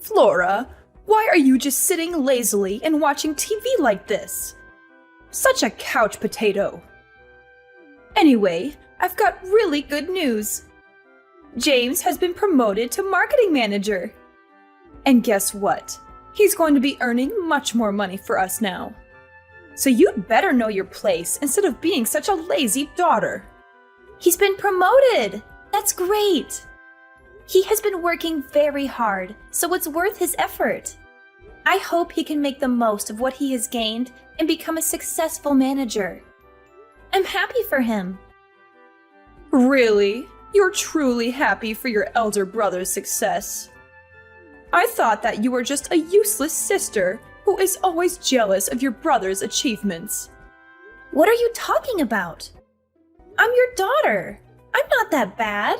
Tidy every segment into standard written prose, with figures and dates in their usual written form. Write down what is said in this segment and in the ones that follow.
Flora, why are you just sitting lazily and watching TV like this? Such a couch potato. Anyway, I've got really good news. James has been promoted to marketing manager. And guess what? He's going to be earning much more money for us now. So you'd better know your place instead of being such a lazy daughter. He's been promoted! That's great! He has been working very hard, so it's worth his effort. I hope he can make the most of what he has gained and become a successful manager. I'm happy for him. Really? You're truly happy for your elder brother's success? I thought that you were just a useless sister who is always jealous of your brother's achievements. What are you talking about? I'm your daughter. I'm not that bad.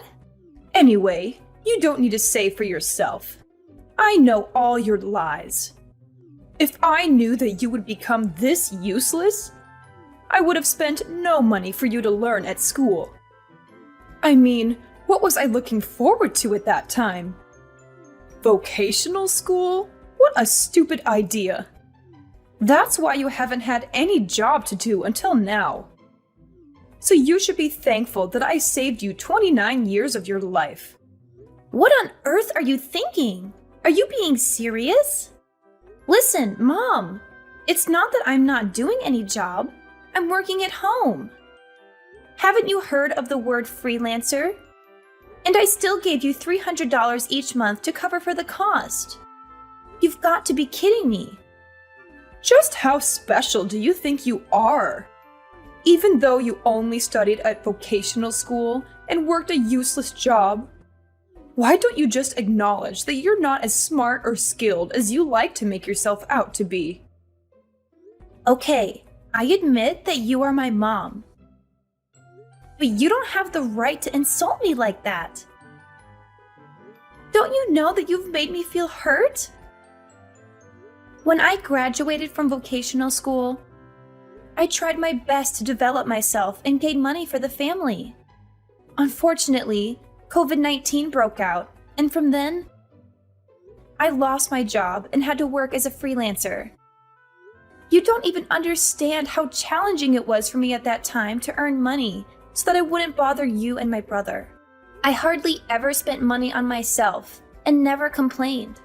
Anyway, you don't need to say for yourself. I know all your lies. If I knew that you would become this useless, I would have spent no money for you to learn at school. I mean, what was I looking forward to at that time? Vocational school? What a stupid idea. That's why you haven't had any job to do until now. So you should be thankful that I saved you 29 years of your life. What on earth are you thinking? Are you being serious? Listen, Mom, it's not that I'm not doing any job. I'm working at home. Haven't you heard of the word freelancer? And I still gave you $300 each month to cover for the cost. You've got to be kidding me. Just how special do you think you are? Even though you only studied at vocational school and worked a useless job, why don't you just acknowledge that you're not as smart or skilled as you like to make yourself out to be? Okay, I admit that you are my mom. But you don't have the right to insult me like that. Don't you know that you've made me feel hurt? When I graduated from vocational school, I tried my best to develop myself and gain money for the family. Unfortunately, COVID-19 broke out, and from then, I lost my job and had to work as a freelancer. You don't even understand how challenging it was for me at that time to earn money so that I wouldn't bother you and my brother. I hardly ever spent money on myself and never complained,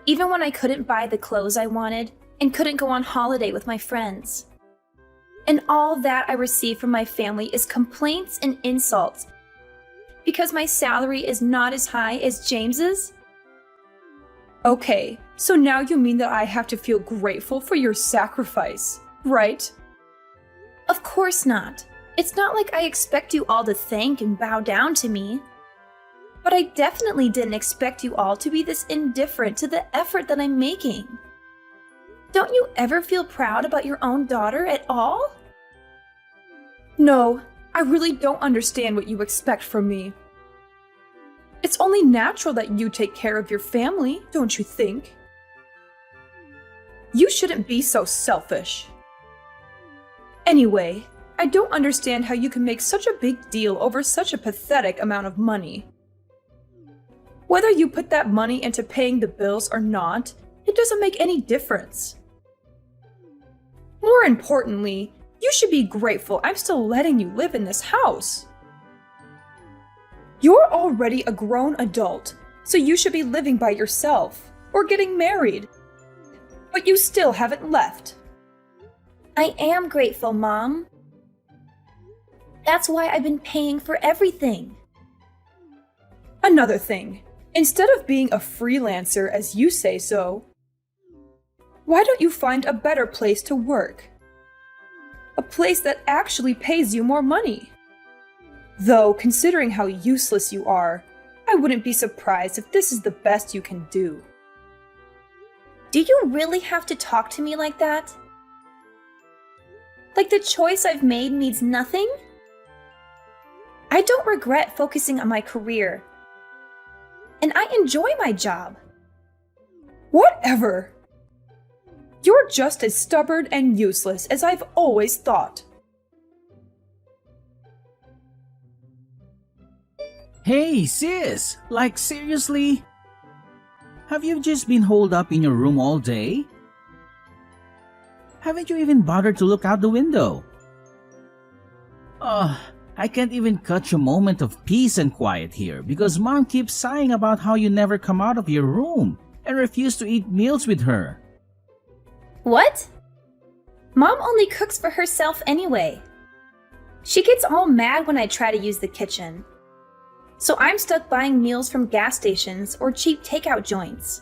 even when I couldn't buy the clothes I wanted and couldn't go on holiday with my friends. And all that I receive from my family is complaints and insults because my salary is not as high as James's? Okay, so now you mean that I have to feel grateful for your sacrifice, right? Of course not. It's not like I expect you all to thank and bow down to me. But I definitely didn't expect you all to be this indifferent to the effort that I'm making. Don't you ever feel proud about your own daughter at all? No, I really don't understand what you expect from me. It's only natural that you take care of your family, don't you think? You shouldn't be so selfish. Anyway, I don't understand how you can make such a big deal over such a pathetic amount of money. Whether you put that money into paying the bills or not, it doesn't make any difference. More importantly, you should be grateful I'm still letting you live in this house. You're already a grown adult, so you should be living by yourself or getting married. But you still haven't left. I am grateful, Mom. That's why I've been paying for everything. Another thing, instead of being a freelancer as you say so, why don't you find a better place to work? A place that actually pays you more money. Though, considering how useless you are, I wouldn't be surprised if this is the best you can do. Do you really have to talk to me like that? Like the choice I've made means nothing? I don't regret focusing on my career. And I enjoy my job. Whatever! You're just as stubborn and useless as I've always thought. Hey, sis! Like, seriously? Have you just been holed up in your room all day? Haven't you even bothered to look out the window? Ugh, I can't even catch a moment of peace and quiet here because Mom keeps sighing about how you never come out of your room and refuse to eat meals with her. What? Mom only cooks for herself anyway. She gets all mad when I try to use the kitchen. So I'm stuck buying meals from gas stations or cheap takeout joints.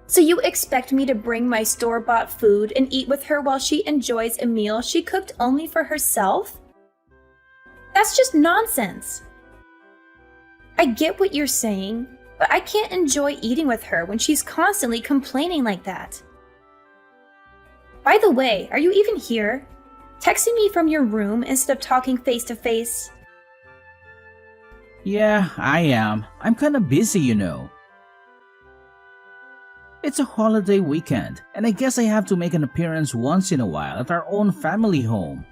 So you expect me to bring my store-bought food and eat with her while she enjoys a meal she cooked only for herself? That's just nonsense. I get what you're saying, but I can't enjoy eating with her when she's constantly complaining like that. By the way, are you even here? Texting me from your room instead of talking face to face? Yeah, I am. I'm kinda busy, you know. It's a holiday weekend, and I guess I have to make an appearance once in a while at our own family home.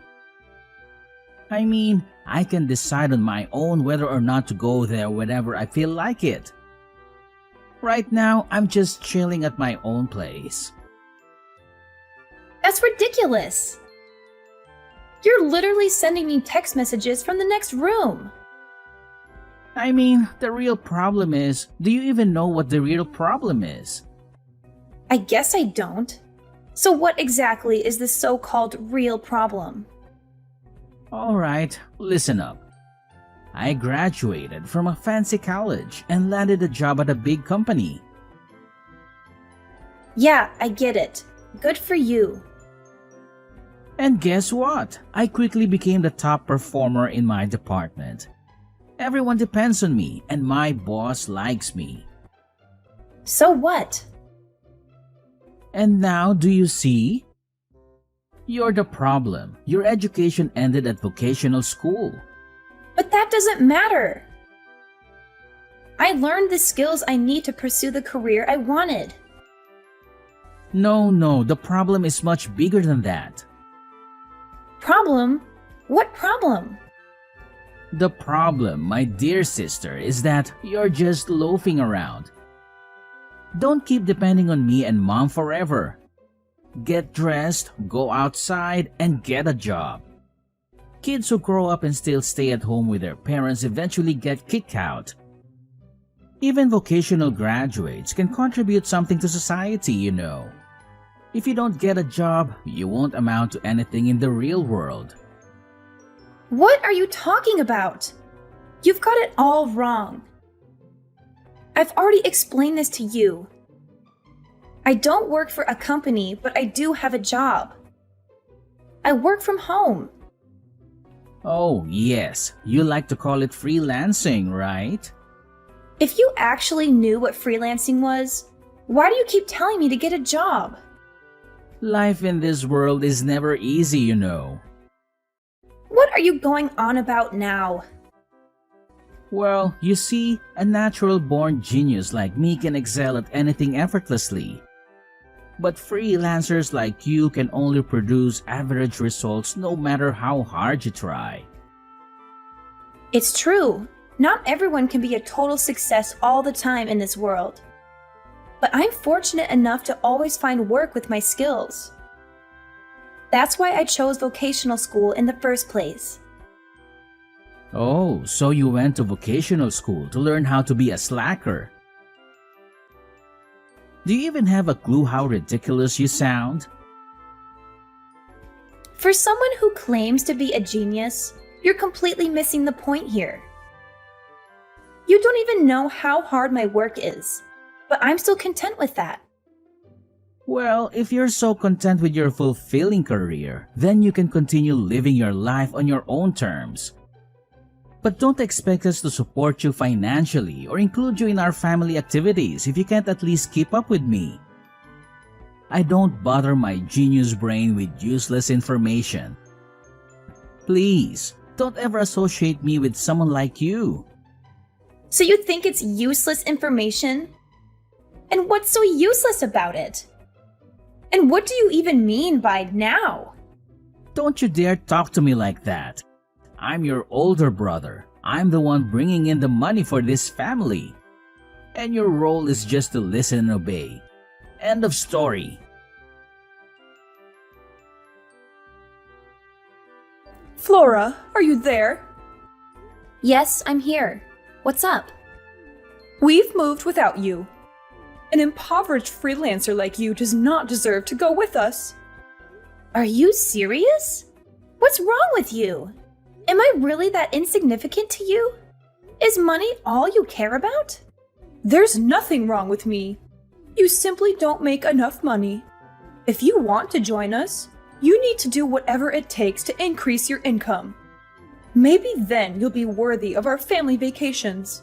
I mean, I can decide on my own whether or not to go there whenever I feel like it. Right now, I'm just chilling at my own place. That's ridiculous. You're literally sending me text messages from the next room. I mean, the real problem is, do you even know what the real problem is? I guess I don't. So what exactly is the so-called real problem? Alright, listen up. I graduated from a fancy college and landed a job at a big company. Yeah, I get it. Good for you. And guess what? I quickly became the top performer in my department. Everyone depends on me and my boss likes me. So what? And now, do you see? You're the problem. Your education ended at vocational school. But that doesn't matter. I learned the skills I need to pursue the career I wanted. No, the problem is much bigger than that. Problem? What problem? The problem, my dear sister, is that you're just loafing around. Don't keep depending on me and Mom forever. Get dressed, go outside, and get a job. Kids who grow up and still stay at home with their parents eventually get kicked out. Even vocational graduates can contribute something to society, you know. If you don't get a job, you won't amount to anything in the real world. What are you talking about? You've got it all wrong. I've already explained this to you. I don't work for a company, but I do have a job. I work from home. Oh, yes. You like to call it freelancing, right? If you actually knew what freelancing was, why do you keep telling me to get a job? Life in this world is never easy, you know. What are you going on about now? Well, you see, a natural-born genius like me can excel at anything effortlessly. But freelancers like you can only produce average results no matter how hard you try. It's true. Not everyone can be a total success all the time in this world. But I'm fortunate enough to always find work with my skills. That's why I chose vocational school in the first place. Oh, so you went to vocational school to learn how to be a slacker. Do you even have a clue how ridiculous you sound? For someone who claims to be a genius, you're completely missing the point here. You don't even know how hard my work is, but I'm still content with that. Well, if you're so content with your fulfilling career, then you can continue living your life on your own terms. But don't expect us to support you financially or include you in our family activities if you can't at least keep up with me. I don't bother my genius brain with useless information. Please, don't ever associate me with someone like you. So you think it's useless information? And what's so useless about it? And what do you even mean by now? Don't you dare talk to me like that. I'm your older brother. I'm the one bringing in the money for this family. and your role is just to listen and obey. End of story. Flora, are you there? Yes, I'm here. What's up? We've moved without you. An impoverished freelancer like you does not deserve to go with us. Are you serious? What's wrong with you? Am I really that insignificant to you? Is money all you care about? There's nothing wrong with me. You simply don't make enough money. If you want to join us, you need to do whatever it takes to increase your income. Maybe then you'll be worthy of our family vacations.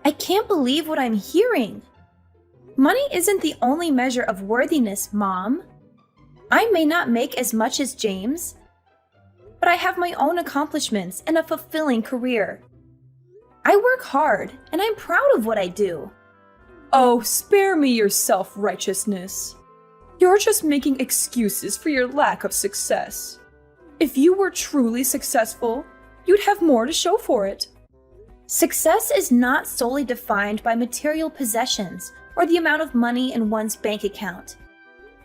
I can't believe what I'm hearing. Money isn't the only measure of worthiness, Mom. I may not make as much as James, but I have my own accomplishments and a fulfilling career. I work hard, and I'm proud of what I do. Oh, spare me your self-righteousness. You're just making excuses for your lack of success. If you were truly successful, you'd have more to show for it. Success is not solely defined by material possessions or the amount of money in one's bank account.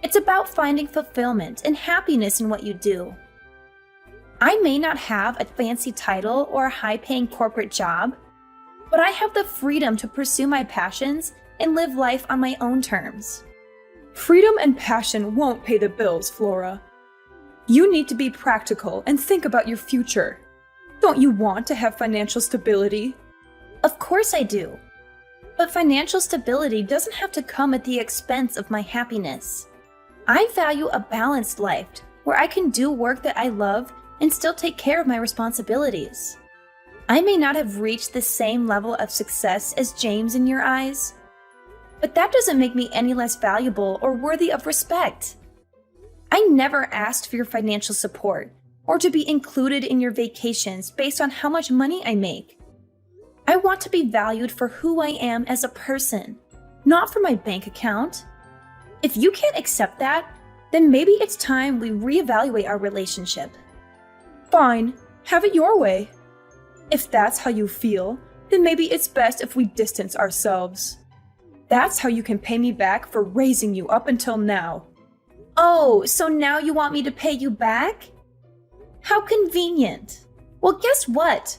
It's about finding fulfillment and happiness in what you do. I may not have a fancy title or a high-paying corporate job, but I have the freedom to pursue my passions and live life on my own terms. Freedom and passion won't pay the bills, Flora. You need to be practical and think about your future. Don't you want to have financial stability? Of course I do. But financial stability doesn't have to come at the expense of my happiness. I value a balanced life where I can do work that I love and still take care of my responsibilities. I may not have reached the same level of success as James in your eyes, but that doesn't make me any less valuable or worthy of respect. I never asked for your financial support or to be included in your vacations based on how much money I make. I want to be valued for who I am as a person, not for my bank account. If you can't accept that, then maybe it's time we reevaluate our relationship. Fine, have it your way. If that's how you feel, then maybe it's best if we distance ourselves. That's how you can pay me back for raising you up until now. Oh, so now you want me to pay you back? How convenient. Well, guess what?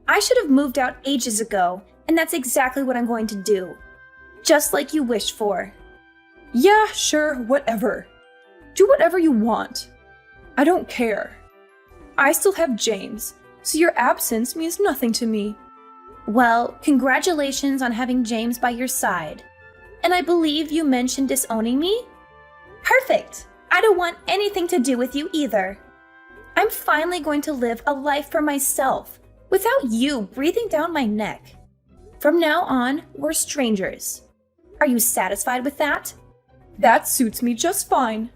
I should have moved out ages ago, and that's exactly what I'm going to do. Just like you wished for. Yeah, sure, whatever. Do whatever you want. I don't care. I still have James, so your absence means nothing to me. Well, congratulations on having James by your side. And I believe you mentioned disowning me? Perfect! I don't want anything to do with you either. I'm finally going to live a life for myself, without you breathing down my neck. From now on, we're strangers. Are you satisfied with that? That suits me just fine.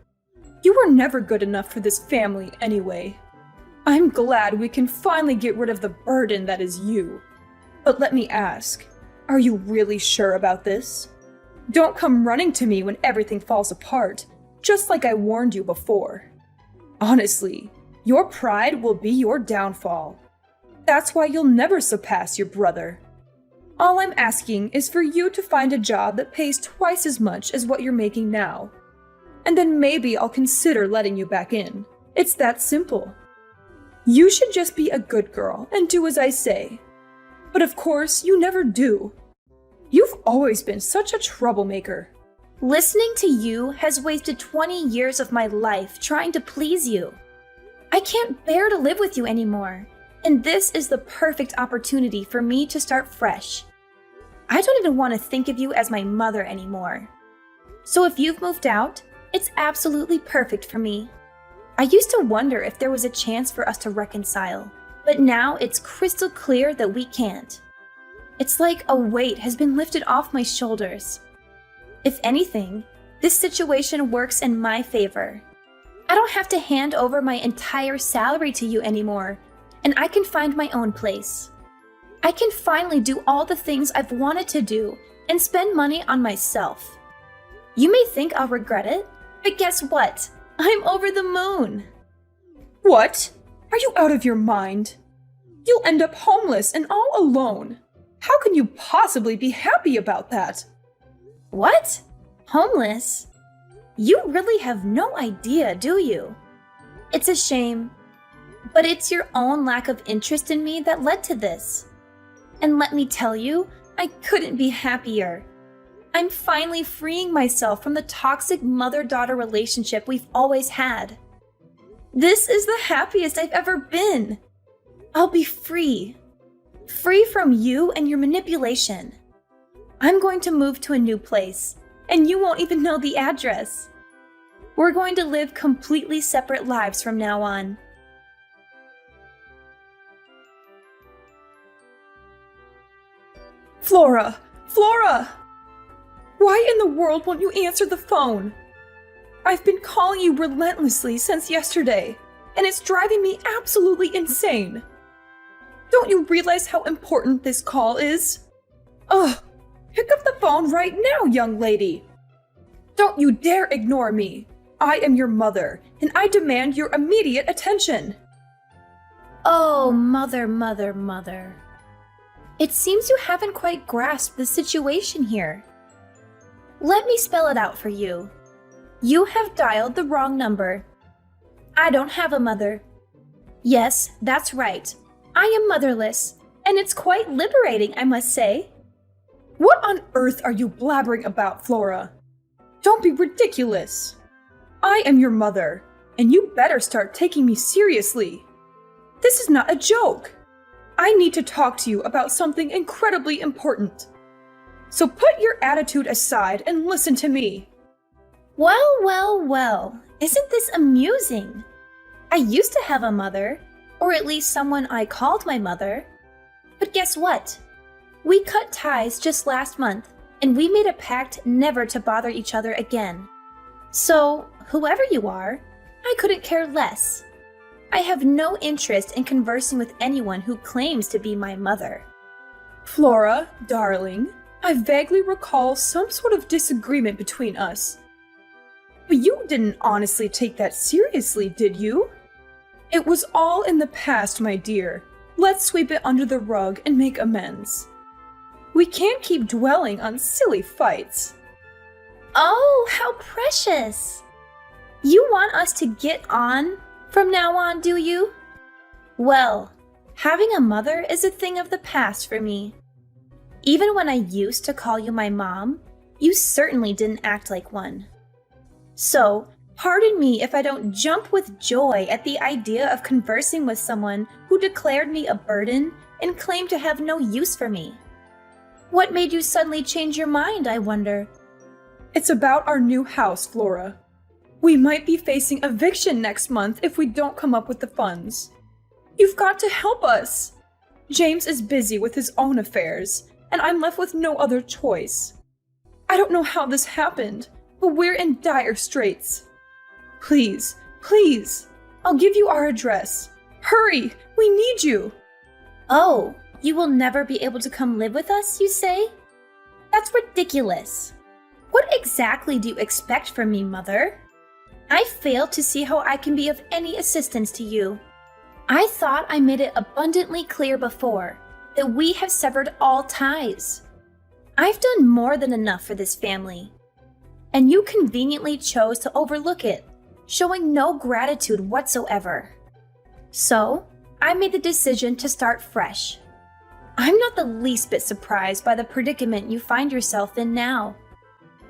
You were never good enough for this family anyway. I'm glad we can finally get rid of the burden that is you. But let me ask, are you really sure about this? Don't come running to me when everything falls apart, just like I warned you before. Honestly, your pride will be your downfall. That's why you'll never surpass your brother. All I'm asking is for you to find a job that pays twice as much as what you're making now. And then maybe I'll consider letting you back in. It's that simple. You should just be a good girl and do as I say. But of course, you never do. You've always been such a troublemaker. Listening to you has wasted 20 years of my life trying to please you. I can't bear to live with you anymore, and this is the perfect opportunity for me to start fresh. I don't even want to think of you as my mother anymore. So if you've moved out, it's absolutely perfect for me. I used to wonder if there was a chance for us to reconcile, but now it's crystal clear that we can't. It's like a weight has been lifted off my shoulders. If anything, this situation works in my favor. I don't have to hand over my entire salary to you anymore, and I can find my own place. I can finally do all the things I've wanted to do and spend money on myself. You may think I'll regret it, but guess what? I'm over the moon. What? Are you out of your mind? You'll end up homeless and all alone. How can you possibly be happy about that? What? Homeless? You really have no idea, do you? It's a shame, but it's your own lack of interest in me that led to this. And let me tell you, I couldn't be happier. I'm finally freeing myself from the toxic mother-daughter relationship we've always had. This is the happiest I've ever been. I'll be free. Free from you and your manipulation. I'm going to move to a new place, and you won't even know the address. We're going to live completely separate lives from now on. Flora! Flora! Why in the world won't you answer the phone? I've been calling you relentlessly since yesterday, and it's driving me absolutely insane. Don't you realize how important this call is? Ugh! Pick up the phone right now, young lady! Don't you dare ignore me! I am your mother, and I demand your immediate attention! Oh, mother, mother, mother. It seems you haven't quite grasped the situation here. Let me spell it out for you. You have dialed the wrong number. I don't have a mother. Yes, that's right. I am motherless, and it's quite liberating, I must say. What on earth are you blabbering about, Flora? Don't be ridiculous. I am your mother, and you better start taking me seriously. This is not a joke. I need to talk to you about something incredibly important. So put your attitude aside and listen to me. Well, well, well. Isn't this amusing? I used to have a mother, or at least someone I called my mother. But guess what? We cut ties just last month, and we made a pact never to bother each other again. So, whoever you are, I couldn't care less. I have no interest in conversing with anyone who claims to be my mother. Flora, darling, I vaguely recall some sort of disagreement between us. But you didn't honestly take that seriously, did you? It was all in the past, my dear. Let's sweep it under the rug and make amends. We can't keep dwelling on silly fights. Oh, how precious! You want us to get on from now on, do you? Well, having a mother is a thing of the past for me. Even when I used to call you my mom, you certainly didn't act like one. So, pardon me if I don't jump with joy at the idea of conversing with someone who declared me a burden and claimed to have no use for me. What made you suddenly change your mind, I wonder? It's about our new house, Flora. We might be facing eviction next month if we don't come up with the funds. You've got to help us. James is busy with his own affairs, and I'm left with no other choice. I don't know how this happened, but we're in dire straits. Please, please, I'll give you our address. Hurry, we need you. Oh, you will never be able to come live with us, you say? That's ridiculous. What exactly do you expect from me, Mother? I fail to see how I can be of any assistance to you. I thought I made it abundantly clear before that we have severed all ties. I've done more than enough for this family, and you conveniently chose to overlook it, showing no gratitude whatsoever. So, I made the decision to start fresh. I'm not the least bit surprised by the predicament you find yourself in now.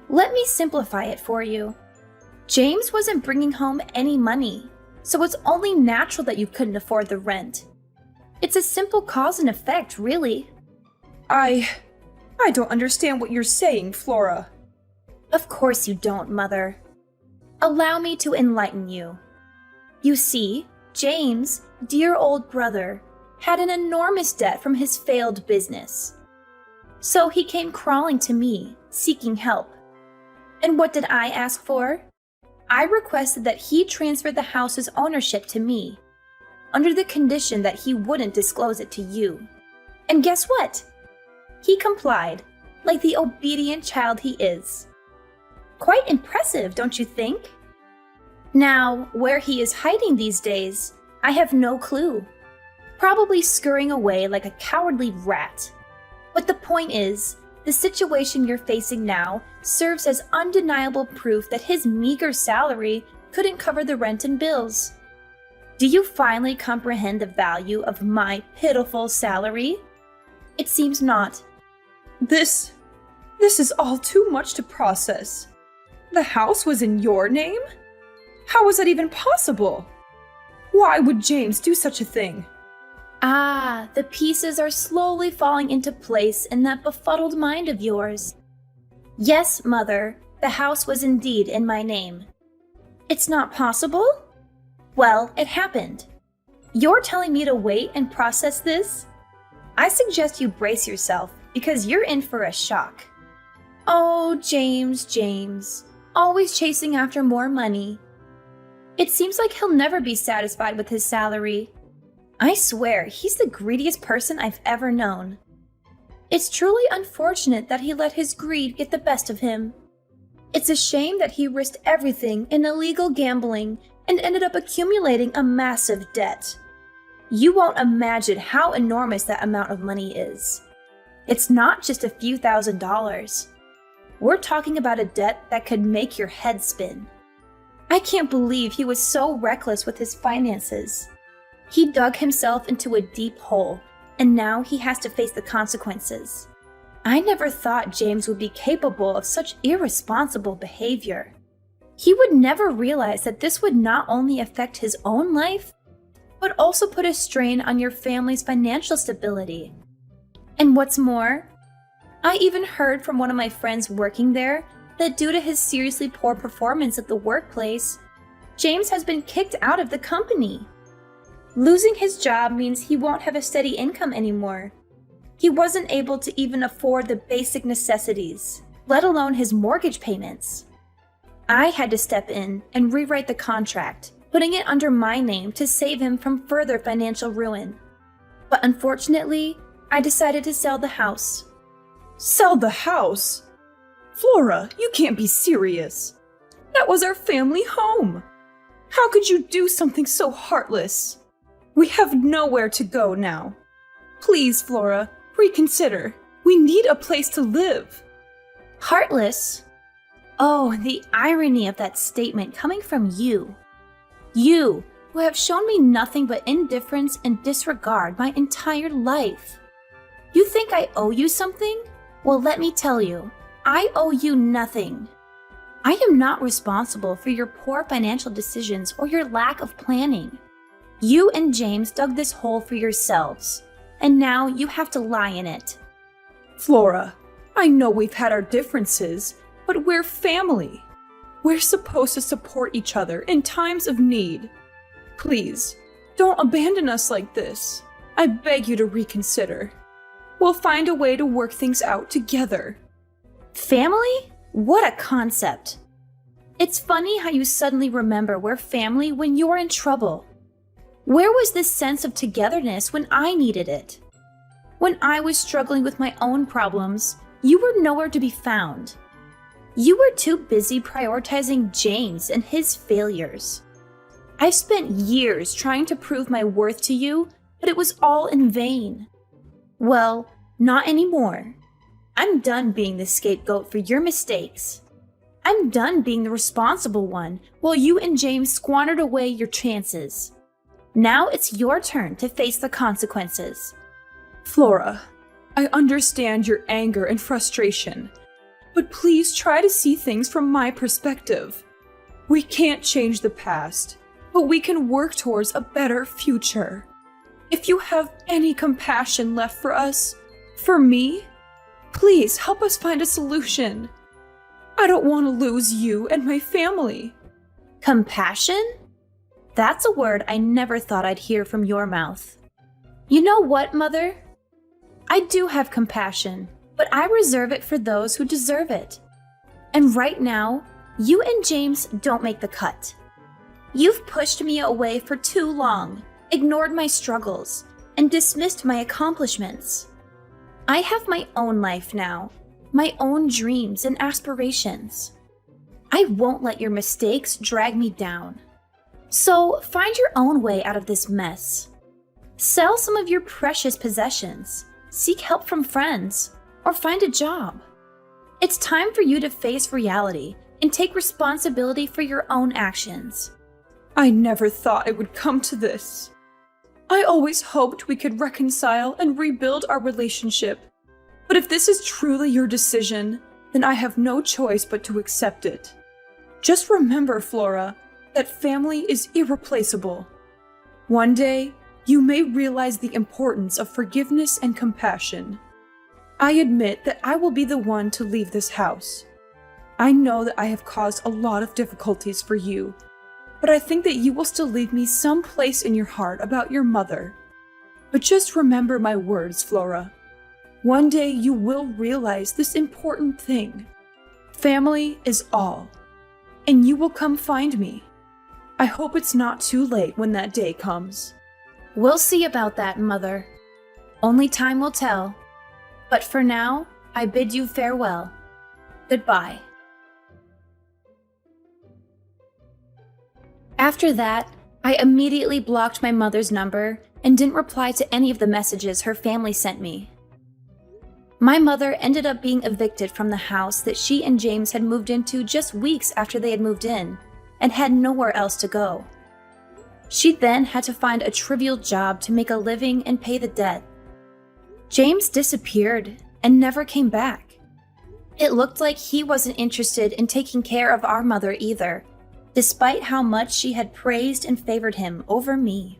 Let me simplify it for you. James wasn't bringing home any money, so it's only natural that you couldn't afford the rent. It's a simple cause and effect, really. I don't understand what you're saying, Flora. Of course you don't, Mother. Allow me to enlighten you. You see, James, dear old brother, had an enormous debt from his failed business. So he came crawling to me, seeking help. And what did I ask for? I requested that he transfer the house's ownership to me, under the condition that he wouldn't disclose it to you. And guess what? He complied, like the obedient child he is. Quite impressive, don't you think? Now, where he is hiding these days, I have no clue. Probably scurrying away like a cowardly rat. But the point is, the situation you're facing now serves as undeniable proof that his meager salary couldn't cover the rent and bills. Do you finally comprehend the value of my pitiful salary? It seems not. This is all too much to process. The house was in your name? How was that even possible? Why would James do such a thing? Ah, the pieces are slowly falling into place in that befuddled mind of yours. Yes, Mother, the house was indeed in my name. It's not possible? Well, it happened. You're telling me to wait and process this? I suggest you brace yourself, because you're in for a shock. Oh, James, always chasing after more money. It seems like he'll never be satisfied with his salary. I swear, he's the greediest person I've ever known. It's truly unfortunate that he let his greed get the best of him. It's a shame that he risked everything in illegal gambling and ended up accumulating a massive debt. You won't imagine how enormous that amount of money is. It's not just a few $1,000s. We're talking about a debt that could make your head spin. I can't believe he was so reckless with his finances. He dug himself into a deep hole, and now he has to face the consequences. I never thought James would be capable of such irresponsible behavior. He would never realize that this would not only affect his own life, but also put a strain on your family's financial stability. And what's more, I even heard from one of my friends working there that due to his seriously poor performance at the workplace, James has been kicked out of the company. Losing his job means he won't have a steady income anymore. He wasn't able to even afford the basic necessities, let alone his mortgage payments. I had to step in and rewrite the contract, putting it under my name to save him from further financial ruin. But unfortunately, I decided to sell the house. Sell the house? Flora, you can't be serious. That was our family home. How could you do something so heartless? We have nowhere to go now. Please, Flora, reconsider. We need a place to live. Heartless? Oh, the irony of that statement coming from you. You, who have shown me nothing but indifference and disregard my entire life. You think I owe you something? Well, let me tell you, I owe you nothing. I am not responsible for your poor financial decisions or your lack of planning. You and James dug this hole for yourselves, and now you have to lie in it. Flora, I know we've had our differences, but we're family. We're supposed to support each other in times of need. Please, don't abandon us like this. I beg you to reconsider. We'll find a way to work things out together. Family? What a concept. It's funny how you suddenly remember we're family when you're in trouble. Where was this sense of togetherness when I needed it? When I was struggling with my own problems, you were nowhere to be found. You were too busy prioritizing James and his failures. I've spent years trying to prove my worth to you, but it was all in vain. Well, not anymore. I'm done being the scapegoat for your mistakes. I'm done being the responsible one while you and James squandered away your chances. Now it's your turn to face the consequences. Flora, I understand your anger and frustration, but please try to see things from my perspective. We can't change the past, but we can work towards a better future. If you have any compassion left for us, for me, please help us find a solution. I don't want to lose you and my family. Compassion? That's a word I never thought I'd hear from your mouth. You know what, Mother? I do have compassion, but I reserve it for those who deserve it. And right now, you and James don't make the cut. You've pushed me away for too long, ignored my struggles, and dismissed my accomplishments. I have my own life now, my own dreams and aspirations. I won't let your mistakes drag me down. So find your own way out of this mess. Sell some of your precious possessions. seek help from friends, or find a job. It's time for you to face reality and take responsibility for your own actions. I never thought it would come to this. I always hoped we could reconcile and rebuild our relationship. But if this is truly your decision, then I have no choice but to accept it. Just remember, Flora, that family is irreplaceable. One day, you may realize the importance of forgiveness and compassion. I admit that I will be the one to leave this house. I know that I have caused a lot of difficulties for you, but I think that you will still leave me some place in your heart about your mother. But just remember my words, Flora. One day you will realize this important thing. Family is all, and you will come find me. I hope it's not too late when that day comes. We'll see about that, Mother. Only time will tell. But for now, I bid you farewell. Goodbye. After that, I immediately blocked my mother's number and didn't reply to any of the messages her family sent me. My mother ended up being evicted from the house that she and James had moved into just weeks after they had moved in, and had nowhere else to go. She then had to find a trivial job to make a living and pay the debt. James disappeared and never came back. It looked like he wasn't interested in taking care of our mother either, despite how much she had praised and favored him over me.